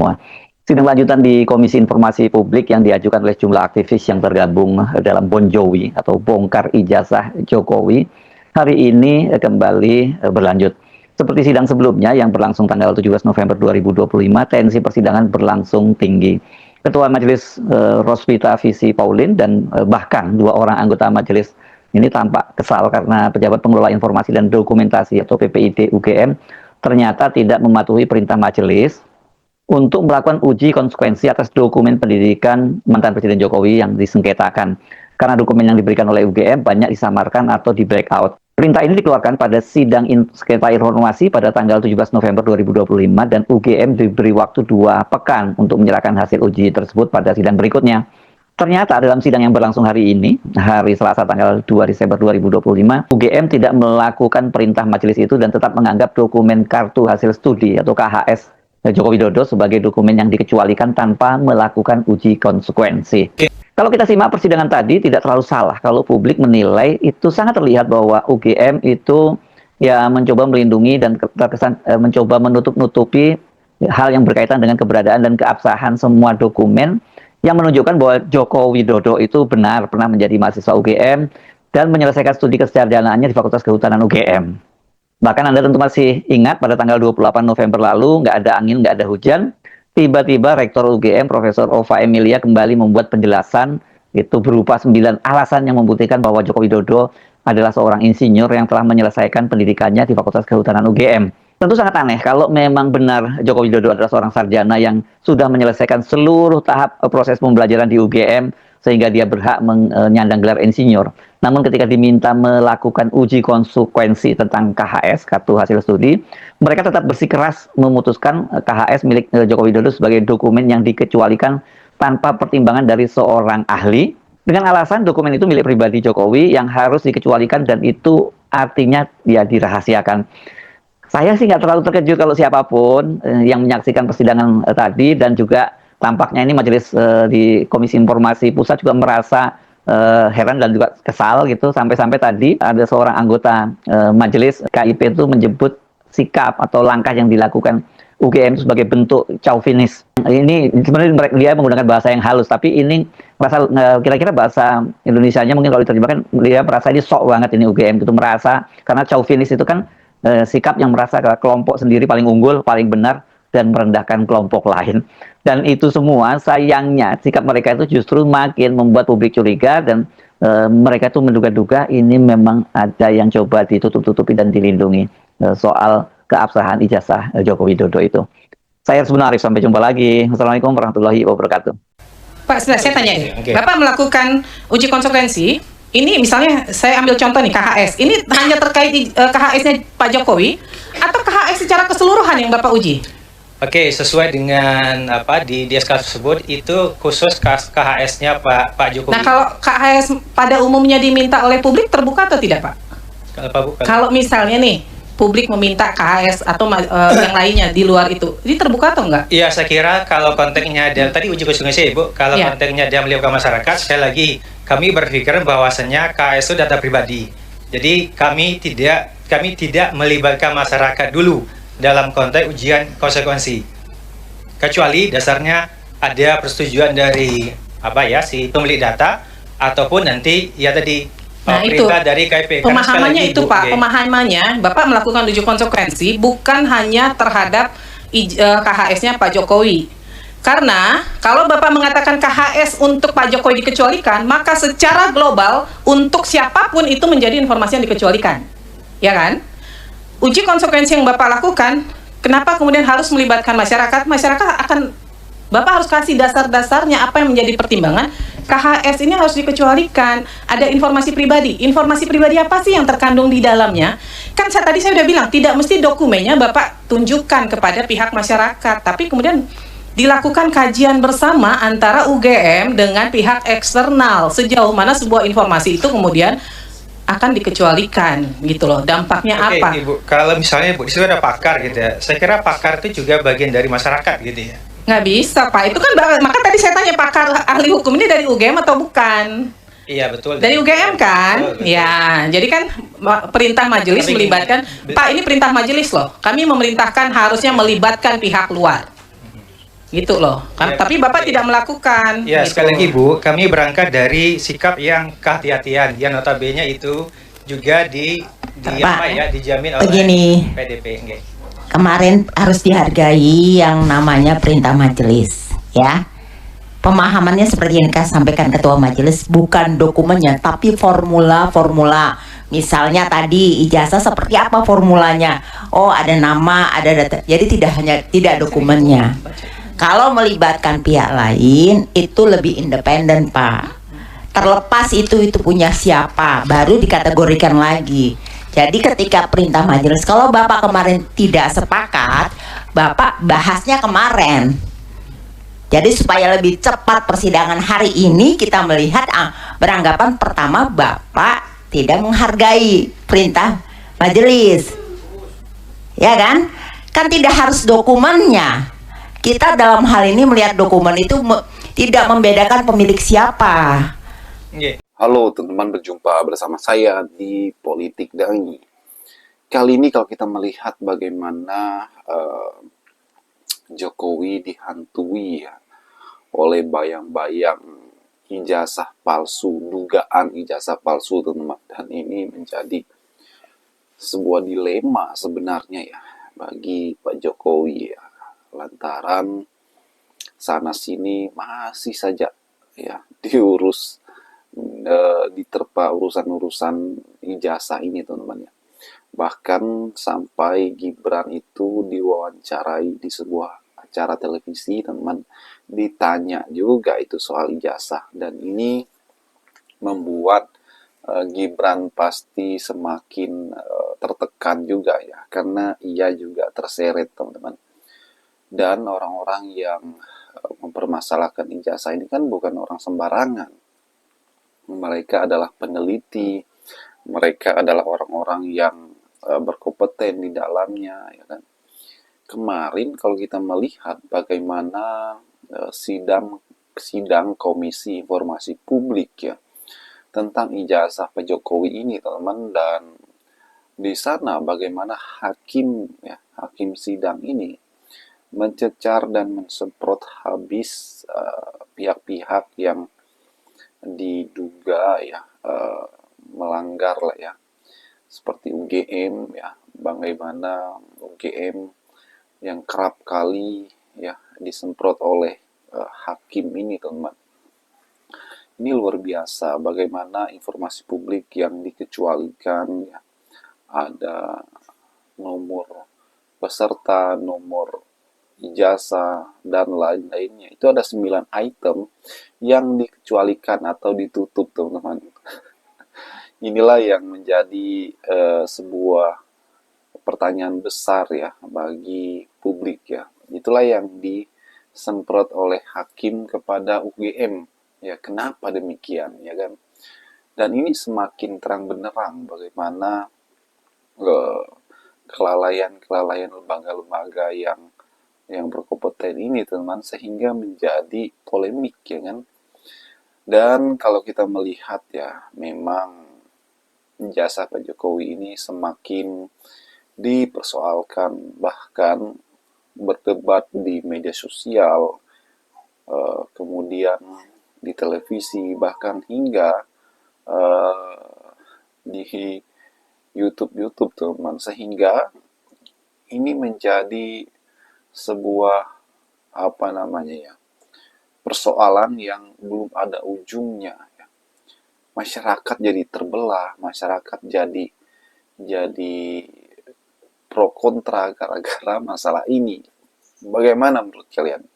semua. Sidang lanjutan di Komisi Informasi Publik yang diajukan oleh sejumlah aktivis yang tergabung dalam Bonjowi atau Bongkar Ijazah Jokowi hari ini kembali berlanjut. Seperti sidang sebelumnya yang berlangsung tanggal 17 November 2025, tensi persidangan berlangsung tinggi. Ketua Majelis Rosvita Visi Paulin dan bahkan dua orang anggota majelis ini tampak kesal karena pejabat pengelola informasi dan dokumentasi atau PPID UGM ternyata tidak mematuhi perintah majelis untuk melakukan uji konsekuensi atas dokumen pendidikan mantan Presiden Jokowi yang disengketakan. Karena dokumen yang diberikan oleh UGM banyak disamarkan atau di blackout. Perintah ini dikeluarkan pada sidang sengketa informasi pada tanggal 17 November 2025 dan UGM diberi waktu 2 pekan untuk menyerahkan hasil uji tersebut pada sidang berikutnya. Ternyata dalam sidang yang berlangsung hari ini, hari Selasa tanggal 2 Desember 2025, UGM tidak melakukan perintah majelis itu dan tetap menganggap dokumen kartu hasil studi atau KHS Joko Widodo sebagai dokumen yang dikecualikan tanpa melakukan uji konsekuensi. Kalau kita simak persidangan tadi tidak terlalu salah kalau publik menilai itu sangat terlihat bahwa UGM itu ya mencoba melindungi dan terkesan mencoba menutup-nutupi hal yang berkaitan dengan keberadaan dan keabsahan semua dokumen yang menunjukkan bahwa Joko Widodo itu benar pernah menjadi mahasiswa UGM dan menyelesaikan studi kesarjanaannya di Fakultas Kehutanan UGM. Bahkan Anda tentu masih ingat pada tanggal 28 November lalu, nggak ada angin, nggak ada hujan, tiba-tiba Rektor UGM, Profesor Ova Emilia kembali membuat penjelasan, itu berupa 9 alasan yang membuktikan bahwa Joko Widodo adalah seorang insinyur yang telah menyelesaikan pendidikannya di Fakultas Kehutanan UGM. Tentu sangat aneh kalau memang benar Joko Widodo adalah seorang sarjana yang sudah menyelesaikan seluruh tahap proses pembelajaran di UGM, sehingga dia berhak menyandang gelar insinyur. Namun ketika diminta melakukan uji konsekuensi tentang KHS, kartu hasil studi, mereka tetap bersikeras memutuskan KHS milik Joko Widodo sebagai dokumen yang dikecualikan tanpa pertimbangan dari seorang ahli, dengan alasan dokumen itu milik pribadi Jokowi yang harus dikecualikan dan itu artinya ya dirahasiakan. Saya sih nggak terlalu terkejut kalau siapapun yang menyaksikan persidangan tadi, dan juga tampaknya ini majelis di Komisi Informasi Pusat juga merasa heran dan juga kesal gitu, sampai-sampai tadi ada seorang anggota majelis KIP itu menyebut sikap atau langkah yang dilakukan UGM itu sebagai bentuk chauvinis. Ini sebenarnya dia menggunakan bahasa yang halus, tapi ini merasa kira-kira bahasa Indonesianya mungkin kalau diterjemahkan dia merasa ini sok banget ini UGM itu merasa, karena chauvinis itu kan sikap yang merasa kelompok sendiri paling unggul, paling benar, dan merendahkan kelompok lain. Dan itu semua sayangnya sikap mereka itu justru makin membuat publik curiga, dan mereka itu menduga-duga ini memang ada yang coba ditutup-tutupi dan dilindungi soal keabsahan ijazah Joko Widodo itu. Saya sebenarnya sampai jumpa lagi. Wassalamualaikum warahmatullahi wabarakatuh. Pak, saya tanya nih, Bapak melakukan uji konsekuensi. Ini misalnya saya ambil contoh nih KHS. Ini hanya terkait KHS-nya Pak Jokowi atau KHS secara keseluruhan yang Bapak uji? Oke, sesuai dengan apa di SK tersebut itu khusus KHS-nya Pak Jokowi. Nah, kalau KHS pada umumnya diminta oleh publik terbuka atau tidak, Pak? Kalau misalnya nih publik meminta KHS atau yang lainnya di luar itu, ini terbuka atau enggak? Iya, saya kira kalau konteksnya dan tadi uji konsekuensi, Ibu, kalau konteksnya dia melibatkan masyarakat, sekali lagi kami berpikiran bahwasannya KHS itu data pribadi. Jadi kami tidak melibatkan masyarakat dulu dalam konteks ujian konsekuensi. Kecuali dasarnya ada persetujuan dari si pemilik data ataupun nanti ya tadi perintah dari KIP. Pemahamannya itu Pak, pemahamannya Bapak melakukan uji konsekuensi bukan hanya terhadap KHS-nya Pak Jokowi. Karena kalau Bapak mengatakan KHS untuk Pak Jokowi dikecualikan, maka secara global untuk siapapun itu menjadi informasi yang dikecualikan. Ya kan? Uji konsekuensi yang Bapak lakukan, kenapa kemudian harus melibatkan masyarakat? Masyarakat akan, Bapak harus kasih dasar-dasarnya apa yang menjadi pertimbangan. KHS ini harus dikecualikan. Ada informasi pribadi. Informasi pribadi apa sih yang terkandung di dalamnya? Kan tadi saya udah bilang, tidak mesti dokumennya Bapak tunjukkan kepada pihak masyarakat. Tapi kemudian dilakukan kajian bersama antara UGM dengan pihak eksternal. Sejauh mana sebuah informasi itu kemudian akan dikecualikan gitu loh, dampaknya apa? Ibu, kalau misalnya Ibu, di situ ada pakar gitu ya, saya kira pakar itu juga bagian dari masyarakat gitu ya. Nggak bisa Pak, itu kan, maka tadi saya tanya pakar ahli hukum ini dari UGM atau bukan? Iya betul. Dari UGM kan? Betul. Ya, jadi kan perintah majelis melibatkan, Pak ini perintah majelis loh, kami memerintahkan harusnya melibatkan pihak luar. Gitu loh. Kan Ya, tapi Bapak ya. tidak melakukan. Ya, gitu. sekali lagi Bu, kami berangkat dari sikap yang kehati-hatian, yang notabene itu juga Pak, dijamin oleh begini. PDP. Nggih. Kemarin harus dihargai yang namanya perintah majelis, ya. Pemahamannya seperti yang sampaikan Ketua Majelis, bukan dokumennya, tapi formula-formula. Misalnya tadi ijazah seperti apa formulanya? Oh, ada nama, ada data. Jadi tidak dokumennya. Kalau melibatkan pihak lain, itu lebih independen, Pak. Terlepas itu punya siapa, baru dikategorikan lagi. Jadi ketika perintah majelis, kalau Bapak kemarin tidak sepakat, Bapak bahasnya kemarin. Jadi supaya lebih cepat persidangan hari ini, kita melihat beranggapan pertama Bapak tidak menghargai perintah majelis. Ya kan? Kan tidak harus dokumennya. Kita dalam hal ini melihat dokumen itu tidak membedakan pemilik siapa. Nggih. Halo teman-teman, berjumpa bersama saya di Politik Dangi. Kali ini kalau kita melihat bagaimana Jokowi dihantui ya, oleh bayang-bayang ijazah palsu, dugaan ijazah palsu teman-teman. Dan ini menjadi sebuah dilema sebenarnya ya bagi Pak Jokowi ya. Lantaran sana sini masih saja ya diurus, diterpa urusan-urusan ijazah ini teman-teman ya. Bahkan sampai Gibran itu diwawancarai di sebuah acara televisi teman-teman, ditanya juga itu soal ijazah, dan ini membuat Gibran pasti semakin tertekan juga ya, karena ia juga terseret teman-teman. Dan orang-orang yang mempermasalahkan ijazah ini kan bukan orang sembarangan. Mereka adalah peneliti, mereka adalah orang-orang yang berkompeten di dalamnya, ya kan. Kemarin kalau kita melihat bagaimana sidang Komisi Informasi Publik ya tentang ijazah Pak Jokowi ini, teman-teman, dan di sana bagaimana hakim sidang ini mencecar dan mensemprot habis pihak-pihak yang diduga ya melanggar lah ya, seperti UGM ya, bagaimana UGM yang kerap kali ya disemprot oleh hakim ini teman-teman. Ini luar biasa bagaimana informasi publik yang dikecualikan ya, ada nomor peserta, nomor ijazah, dan lain-lainnya. Itu ada 9 item yang dikecualikan atau ditutup teman-teman. Inilah yang menjadi sebuah pertanyaan besar ya bagi publik ya. Itulah yang disemprot oleh hakim kepada UGM ya. Kenapa demikian ya kan? Dan ini semakin terang benderang bagaimana kelalaian lembaga-lembaga yang berkompeten ini teman-teman, sehingga menjadi polemik ya kan. Dan kalau kita melihat ya, memang jasa Pak Jokowi ini semakin dipersoalkan, bahkan berdebat di media sosial, kemudian di televisi, bahkan hingga di YouTube teman-teman, sehingga ini menjadi sebuah persoalan yang belum ada ujungnya ya. Masyarakat jadi terbelah, masyarakat jadi pro kontra gara-gara masalah ini. Bagaimana menurut kalian?